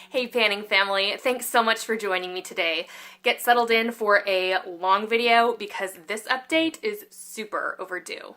Hey panning family, thanks so much for joining me today. Get settled in for a long video because this update is super overdue.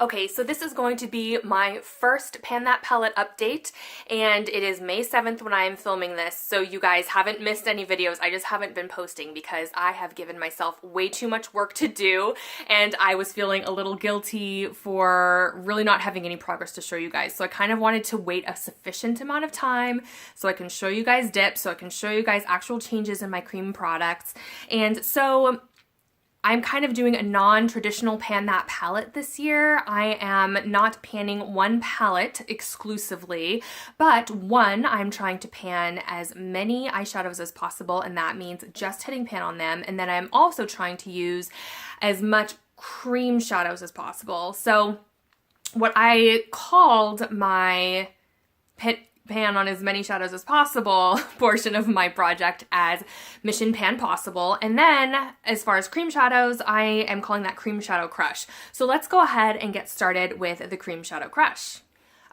Okay, so this is going to be my first Pan That Palette update, and it is May 7th when I am filming this, so you guys haven't missed any videos. I just haven't been posting because I have given myself way too much work to do, and I was feeling a little guilty for really not having any progress to show you guys. So I kind of wanted to wait a sufficient amount of time so I can show you guys dips, so I can show you guys actual changes in my cream products. And so I'm kind of doing a non-traditional Pan That palette this year. I am not panning one palette exclusively, but one, I'm trying to pan as many eyeshadows as possible, and that means just hitting pan on them. And then I'm also trying to use as much cream shadows as possible. So what I called my pan on as many shadows as possible portion of my project as Mission Pan Possible. And then as far as cream shadows, I am calling that Cream Shadow Crush. So let's go ahead and get started with the Cream Shadow Crush.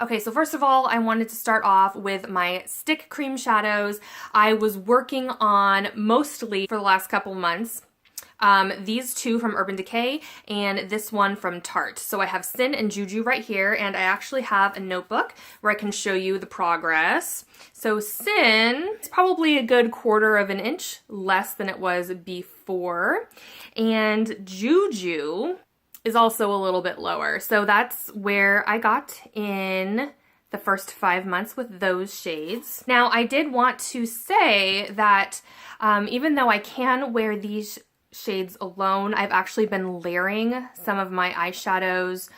Okay, so first of all, I wanted to start off with my stick cream shadows. I was working on mostly for the last couple months these two from Urban Decay and this one from Tarte. So I have Sin and Juju right here, and I actually have a notebook where I can show you the progress. So Sin is probably a good 1/4 of an inch less than it was before, and Juju is also a little bit lower. So that's where I got in the first 5 months with those shades. Now I did want to say that even though I can wear these shades alone, I've actually been layering some of my eyeshadows,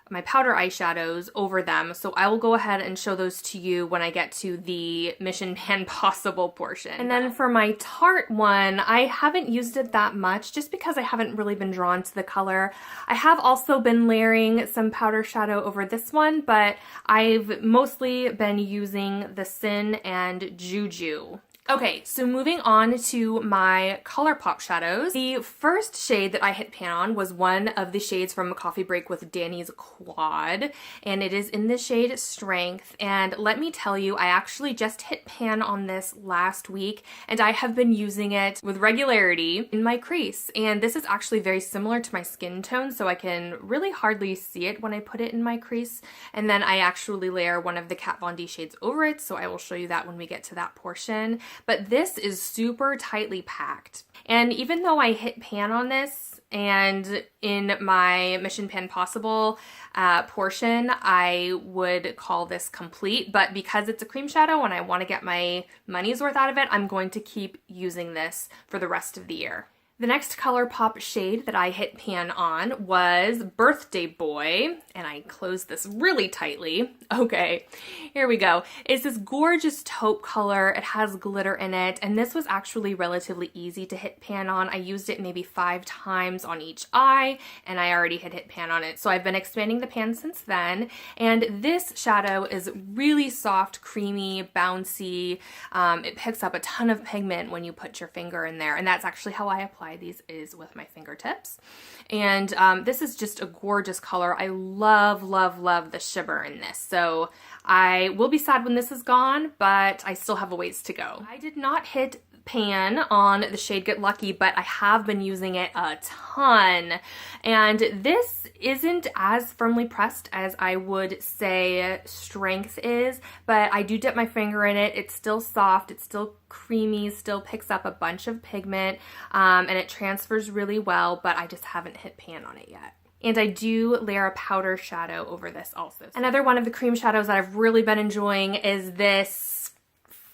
my powder eyeshadows over them. So I will go ahead and show those to you when I get to the Mission Pan Possible portion. And then for my Tarte one, I haven't used it that much just because I haven't really been drawn to the color. I have also been layering some powder shadow over this one, but I've mostly been using the Sin and Juju. Okay, so moving on to my ColourPop shadows. The first shade that I hit pan on was one of the shades from Coffee Break with Danny's Quad, and it is in the shade Strength. And let me tell you, I actually just hit pan on this last week, and I have been using it with regularity in my crease. And this is actually very similar to my skin tone, so I can really hardly see it when I put it in my crease. And then I actually layer one of the Kat Von D shades over it, so I will show you that when we get to that portion. But this is super tightly packed. And even though I hit pan on this, and in my Mission Pan Possible portion, I would call this complete, but because it's a cream shadow and I want to get my money's worth out of it, I'm going to keep using this for the rest of the year. The next ColourPop shade that I hit pan on was Birthday Boy, and I closed this really tightly. Okay, here we go. It's this gorgeous taupe color. It has glitter in it, and this was actually relatively easy to hit pan on. I used it maybe 5 times on each eye, and I already had hit pan on it. So I've been expanding the pan since then, and this shadow is really soft, creamy, bouncy. It picks up a ton of pigment when you put your finger in there, and that's actually how I apply these is with my fingertips. And this is just a gorgeous color. I love, love, love the shimmer in this. So I will be sad when this is gone, but I still have a ways to go. I did not hit pan on the shade Get Lucky, but I have been using it a ton. And this isn't as firmly pressed as I would say Strength is, but I do dip my finger in it. It's still soft, it's still creamy, still picks up a bunch of pigment, and it transfers really well, but I just haven't hit pan on it yet. And I do layer a powder shadow over this also. Another one of the cream shadows that I've really been enjoying is this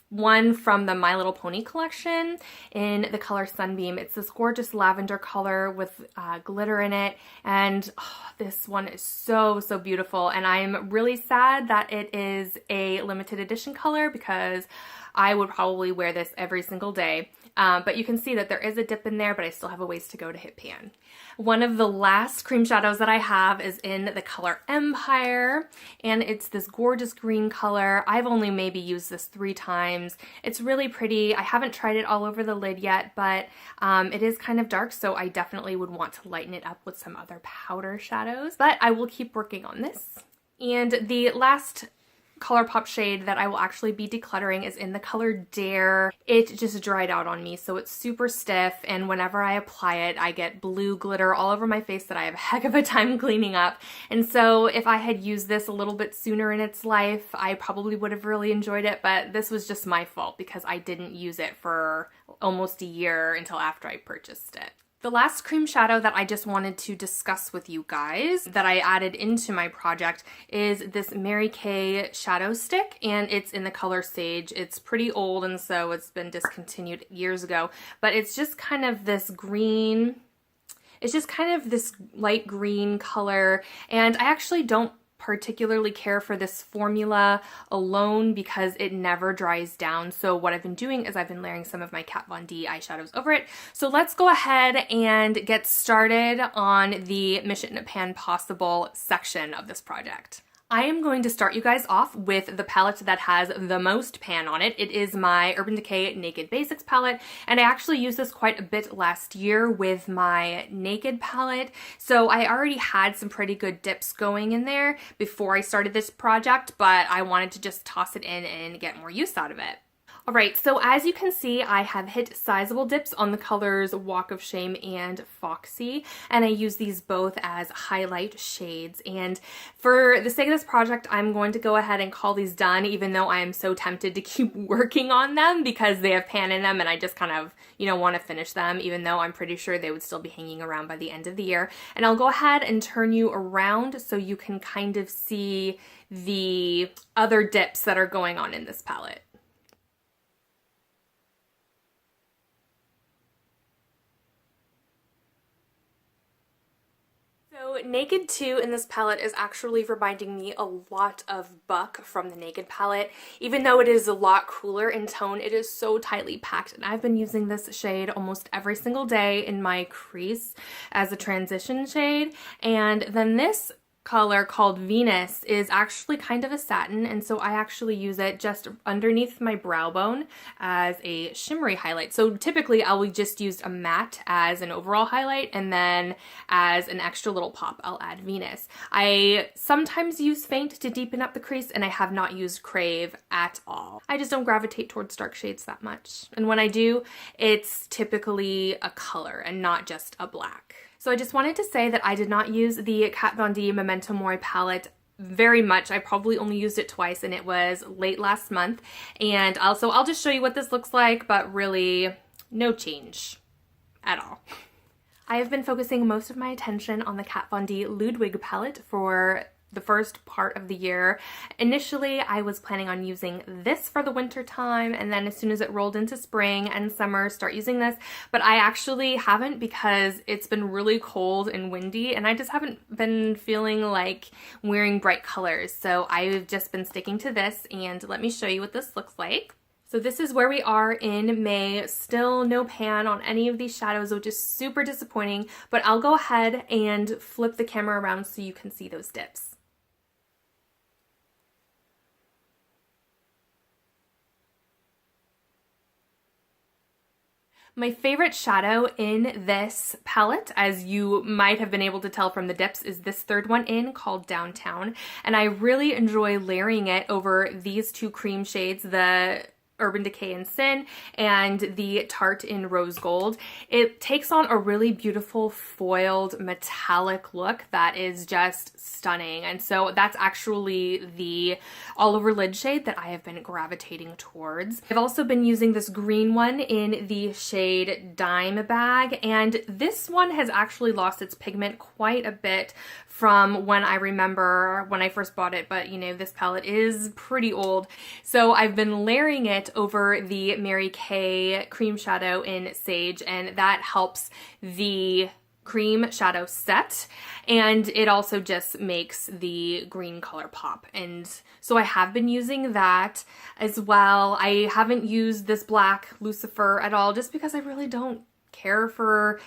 one from the My Little Pony collection in the color Sunbeam. It's this gorgeous lavender color with glitter in it, and this one is so, so beautiful. And I'm really sad that it is a limited edition color because I would probably wear this every single day. But you can see that there is a dip in there, but I still have a ways to go to hit pan. One of the last cream shadows that I have is in the color Empire, and it's this gorgeous green color. I've only maybe used this 3 times. It's really pretty. I haven't tried it all over the lid yet, but it is kind of dark, so I definitely would want to lighten it up with some other powder shadows, but I will keep working on this. And the last ColourPop shade that I will actually be decluttering is in the color Dare. It just dried out on me, so it's super stiff, and whenever I apply it, I get blue glitter all over my face that I have a heck of a time cleaning up. And so if I had used this a little bit sooner in its life, I probably would have really enjoyed it, but this was just my fault because I didn't use it for almost a year until after I purchased it. The last cream shadow that I just wanted to discuss with you guys that I added into my project is this Mary Kay shadow stick, and it's in the color Sage. It's pretty old, and so it's been discontinued years ago, but it's just kind of this green, it's just kind of this light green color, and I actually don't particularly care for this formula alone because it never dries down. So what I've been doing is I've been layering some of my Kat Von D eyeshadows over it. So let's go ahead and get started on the Mission Pan Possible section of this project. I am going to start you guys off with the palette that has the most pan on it. It is my Urban Decay Naked Basics palette, and I actually used this quite a bit last year with my Naked palette, so I already had some pretty good dips going in there before I started this project, but I wanted to just toss it in and get more use out of it. Alright, so as you can see, I have hit sizable dips on the colors Walk of Shame and Foxy, and I use these both as highlight shades. And for the sake of this project, I'm going to go ahead and call these done, even though I am so tempted to keep working on them because they have pan in them and I just kind of, want to finish them, even though I'm pretty sure they would still be hanging around by the end of the year. And I'll go ahead and turn you around so you can kind of see the other dips that are going on in this palette. So Naked 2 in this palette is actually reminding me a lot of Buck from the Naked palette. Even though it is a lot cooler in tone, it is so tightly packed, and I've been using this shade almost every single day in my crease as a transition shade. And then this color called Venus is actually kind of a satin, and so I actually use it just underneath my brow bone as a shimmery highlight. So typically I will just use a matte as an overall highlight, and then as an extra little pop I'll add Venus. I sometimes use Faint to deepen up the crease, and I have not used Crave at all. I just don't gravitate towards dark shades that much, and when I do, it's typically a color and not just a black. So I just wanted to say that I did not use the Kat Von D Memento Mori palette very much. I probably only used it twice, and it was late last month. And also, I'll just show you what this looks like, but really no change at all. I have been focusing most of my attention on the Kat Von D Ludwig palette for the first part of the year. Initially, I was planning on using this for the winter time, and then as soon as it rolled into spring and summer, start using this, but I actually haven't because it's been really cold and windy, and I just haven't been feeling like wearing bright colors, so I've just been sticking to this, and let me show you what this looks like. So this is where we are in May. Still no pan on any of these shadows, which is super disappointing, but I'll go ahead and flip the camera around so you can see those dips. My favorite shadow in this palette, as you might have been able to tell from the dips, is this third one in called Downtown. And I really enjoy layering it over these two cream shades, the Urban Decay in Sin and the Tarte in Rose Gold. It takes on a really beautiful foiled metallic look that is just stunning, and so that's actually the all over lid shade that I have been gravitating towards. I've also been using this green one in the shade Dime Bag, and this one has actually lost its pigment quite a bit from when I remember when I first bought it, but this palette is pretty old. So I've been layering it over the Mary Kay cream shadow in Sage, and that helps the cream shadow set, and it also just makes the green color pop. And so I have been using that as well. I haven't used this black Lucifer at all just because I really don't care for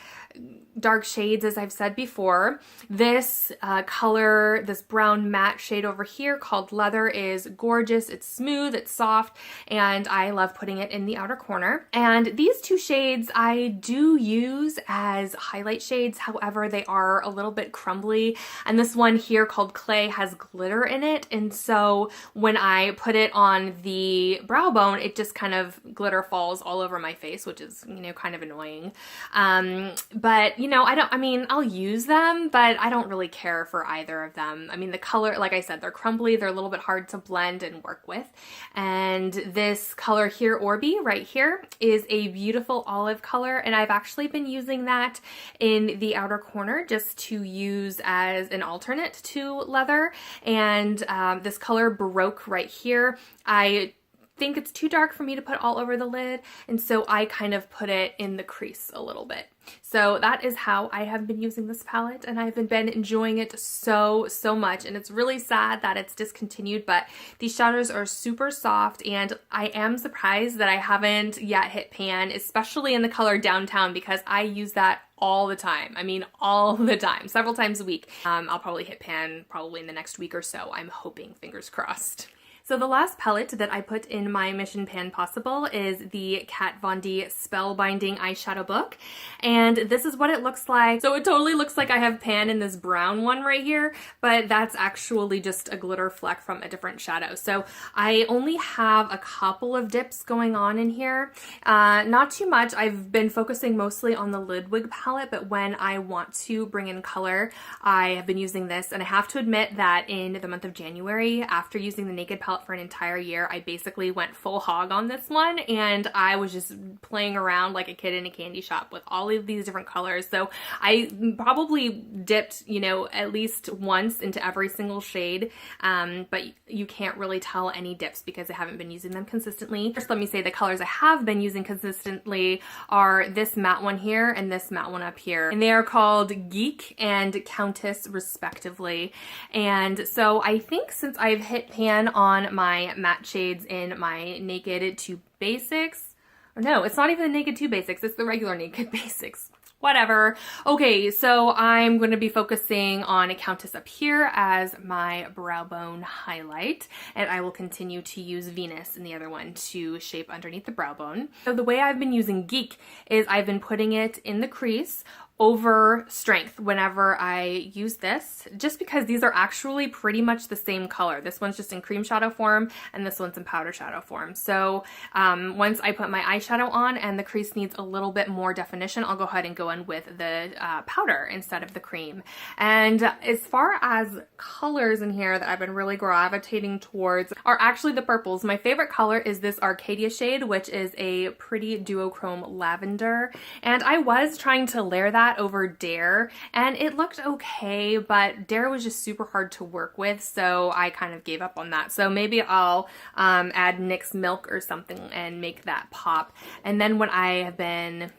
dark shades, as I've said before. This color, this brown matte shade over here called Leather, is gorgeous. It's smooth, it's soft, and I love putting it in the outer corner. And these two shades I do use as highlight shades, however, they are a little bit crumbly. And this one here called Clay has glitter in it, and so when I put it on the brow bone, it just kind of glitter falls all over my face, which is, you know, kind of annoying. But you know, I'll use them, but I don't really care for either of them. I mean, the color, like I said, they're crumbly, they're a little bit hard to blend and work with. And this color here, Orby, right here, is a beautiful olive color, and I've actually been using that in the outer corner just to use as an alternate to Leather. And this color, Baroque, right here, I think it's too dark for me to put all over the lid, and so I kind of put it in the crease a little bit. So that is how I have been using this palette, and I've been enjoying it so much, and it's really sad that it's discontinued, but these shadows are super soft, and I am surprised that I haven't yet hit pan, especially in the color Downtown, because I use that all the time. I mean, all the time, several times a week. I'll probably hit pan probably in the next week or so. I'm hoping, fingers crossed. So the last palette that I put in my Mission Pan Possible is the Kat Von D Spellbinding Eyeshadow Book, and this is what it looks like. So it totally looks like I have pan in this brown one right here, but that's actually just a glitter fleck from a different shadow. So I only have a couple of dips going on in here, not too much. I've been focusing mostly on the Ludwig palette, but when I want to bring in color, I have been using this, and I have to admit that in the month of January, after using the Naked palette for an entire year, I basically went full hog on this one, and I was just playing around like a kid in a candy shop with all of these different colors. So I probably dipped, you know, at least once into every single shade, but you can't really tell any dips because I haven't been using them consistently. First, let me say the colors I have been using consistently are this matte one here and this matte one up here, and they are called Geek and Countess respectively. And so I think since I've hit pan on my matte shades in my Naked 2 Basics, or no, it's not even the Naked 2 Basics, it's the regular Naked Basics. Whatever. Okay, so I'm going to be focusing on a Countess up here as my brow bone highlight, and I will continue to use Venus in the other one to shape underneath the brow bone. So the way I've been using Geek is I've been putting it in the crease over Strength whenever I use this, just because these are actually pretty much the same color. This one's just in cream shadow form and this one's in powder shadow form. So once I put my eyeshadow on and the crease needs a little bit more definition, I'll go ahead and go in with the powder instead of the cream. And as far as colors in here that I've been really gravitating towards are actually the purples. My favorite color is this Arcadia shade, which is a pretty duochrome lavender, and I was trying to layer that over Dare, and it looked okay, but Dare was just super hard to work with, so I kind of gave up on that. So maybe I'll add NYX Milk or something and make that pop. And then when I have been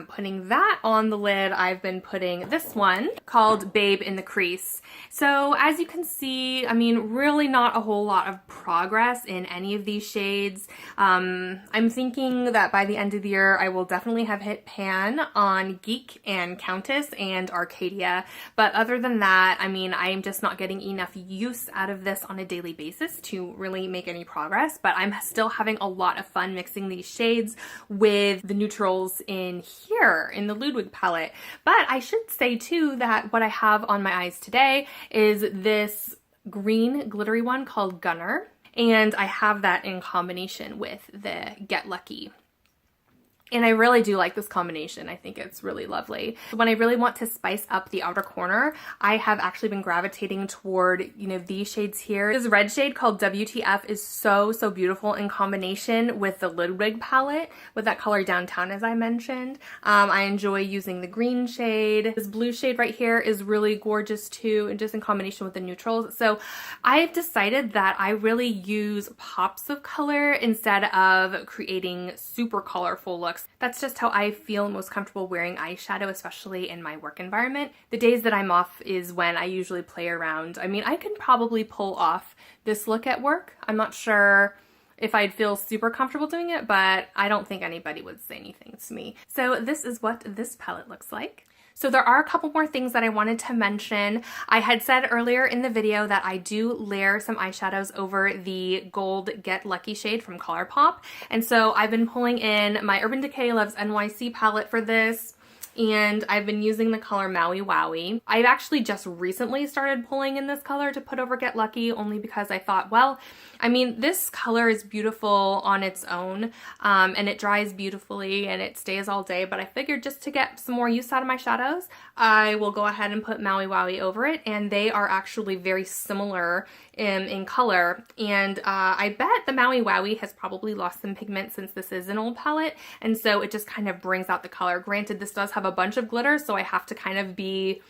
putting that on the lid, I've been putting this one called Babe in the Crease. So as you can see, I mean, really not a whole lot of progress in any of these shades. I'm thinking that by the end of the year, I will definitely have hit pan on Geek and Countess and Arcadia. But other than that, I mean, I am just not getting enough use out of this on a daily basis to really make any progress. But I'm still having a lot of fun mixing these shades with the neutrals in here in the Ludwig palette. But I should say too that what I have on my eyes today is this green glittery one called Gunner, and I have that in combination with the Get Lucky. And I really do like this combination. I think it's really lovely. When I really want to spice up the outer corner, I have actually been gravitating toward, you know, these shades here. This red shade called WTF is so beautiful in combination with the Ludwig palette, with that color Downtown, as I mentioned. I enjoy using the green shade. This blue shade right here is really gorgeous too, and just in combination with the neutrals. So I've decided that I really use pops of color instead of creating super colorful looks. That's just how I feel most comfortable wearing eyeshadow, especially in my work environment. The days that I'm off is when I usually play around. I mean, I could probably pull off this look at work. I'm not sure if I'd feel super comfortable doing it, but I don't think anybody would say anything to me. So this is what this palette looks like. So there are a couple more things that I wanted to mention. I had said earlier in the video that I do layer some eyeshadows over the gold Get Lucky shade from ColourPop. And so I've been pulling in my Urban Decay Loves NYC palette for this. And I've been using the color Maui Wowie. I've actually just recently started pulling in this color to put over Get Lucky, only because I thought, well, I mean, this color is beautiful on its own, and it dries beautifully and it stays all day, but I figured just to get some more use out of my shadows, I will go ahead and put Maui Wowie over it, and they are actually very similar in color, and I bet the Maui Wowie has probably lost some pigment since this is an old palette, and so it just kind of brings out the color. Granted, this does have a bunch of glitter, so I have to kind of be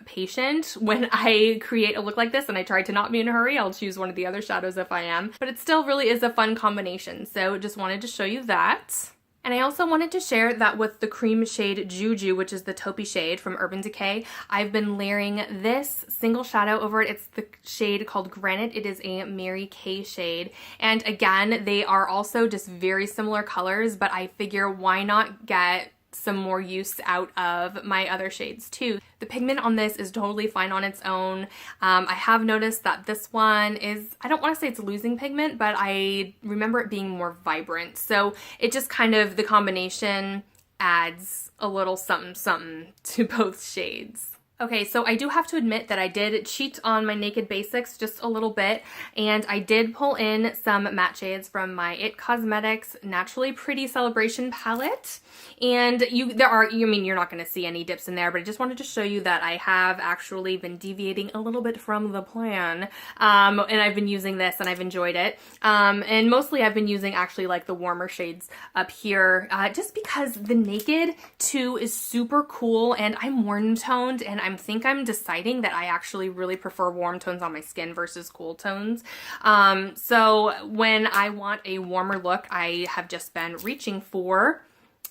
patient when I create a look like this, and I try to not be in a hurry. I'll choose one of the other shadows if I am, but it still really is a fun combination, so just wanted to show you that. And I also wanted to share that with the cream shade Juju, which is the taupey shade from Urban Decay, I've been layering this single shadow over it. It's the shade called Granite. It is a Mary Kay shade. And again, they are also just very similar colors, but I figure why not get some more use out of my other shades too. The pigment on this is totally fine on its own. I have noticed that this one is, I don't want to say it's losing pigment, but I remember it being more vibrant. So it just kind of, the combination adds a little something something to both shades. Okay, so I do have to admit that I did cheat on my Naked Basics just a little bit, and I did pull in some matte shades from my IT Cosmetics Naturally Pretty Celebration palette. And you're not going to see any dips in there, but I just wanted to show you that I have actually been deviating a little bit from the plan. And I've been using this and I've enjoyed it. And mostly I've been using actually like the warmer shades up here, just because the Naked 2 is super cool, and I'm warm toned, and I think I'm deciding that I actually really prefer warm tones on my skin versus cool tones. So when I want a warmer look, I have just been reaching for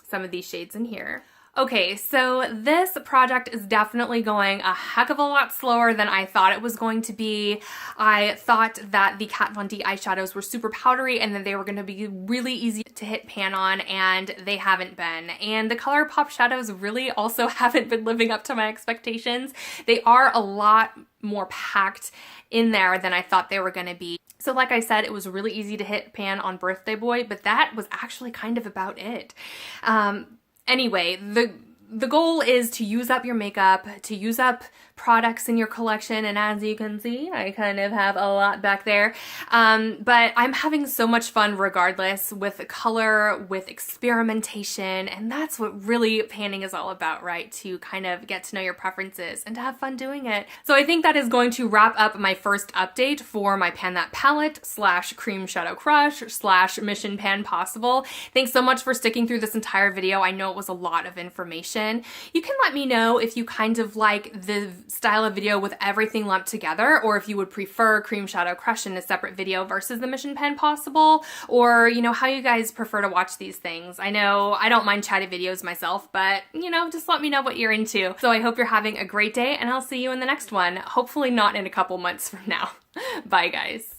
some of these shades in here. Okay, so this project is definitely going a heck of a lot slower than I thought it was going to be. I thought that the Kat Von D eyeshadows were super powdery and that they were going to be really easy to hit pan on, and they haven't been. And the ColourPop shadows really also haven't been living up to my expectations. They are a lot more packed in there than I thought they were going to be. So like I said, it was really easy to hit pan on Birthday Boy, but that was actually kind of about it. Anyway, the goal is to use up your makeup, to use up products in your collection, and as you can see, I kind of have a lot back there. But I'm having so much fun regardless with color, with experimentation, and that's what really panning is all about, right? To kind of get to know your preferences and to have fun doing it. So I think that is going to wrap up my first update for my Pan That Palette / Cream Shadow Crush / Mission Pan Possible. Thanks so much for sticking through this entire video. I know it was a lot of information. You can let me know if you kind of like the style of video with everything lumped together, or if you would prefer Cream Shadow Crush in a separate video versus the Mission Pan Possible, or how you guys prefer to watch these things. I know I don't mind chatty videos myself, but just let me know what you're into. So I hope you're having a great day, and I'll see you in the next one, hopefully not in a couple months from now. Bye guys.